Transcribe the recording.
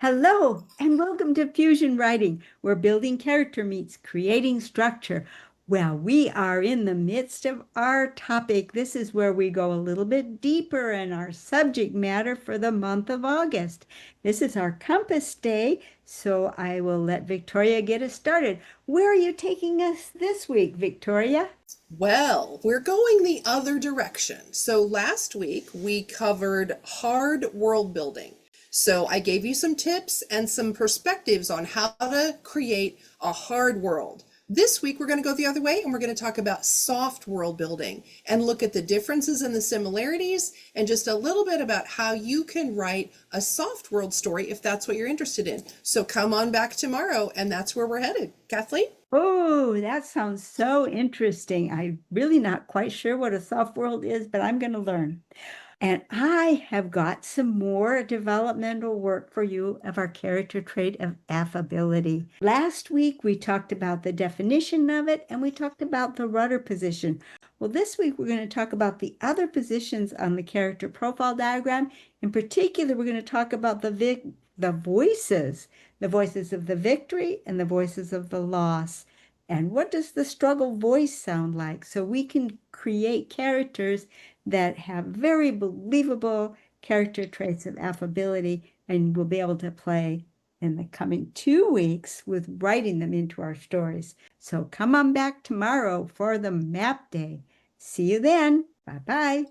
Hello, and welcome to Fusion Writing, where building character meets creating structure. Well, we are in the midst of our topic. This is where we go a little bit deeper in our subject matter for the month of August. This is our compass day, so I will let Victoria get us started. Where are you taking us this week, Victoria? Well, we're going the other direction. So last week we covered hard world building. So I gave you some tips and some perspectives on how to create a hard world. This week we're going to go the other way and we're going to talk about soft world building and look at the differences and the similarities and just a little bit about how you can write a soft world story if that's what you're interested in. So come on back tomorrow and that's where we're headed. Kathleen? Oh, that sounds so interesting. I'm really not quite sure what a soft world is, but I'm going to learn. And I have got some more developmental work for you of our character trait of affability. Last week, we talked about the definition of it and we talked about the rudder position. Well, this week, we're going to talk about the other positions on the character profile diagram. In particular, we're going to talk about the voices of the victory and the voices of the loss. And what does the struggle voice sound like? So we can create characters that have very believable character traits of affability, and we'll be able to play in the coming 2 weeks with writing them into our stories. So come on back tomorrow for the map day. See you then. Bye-bye.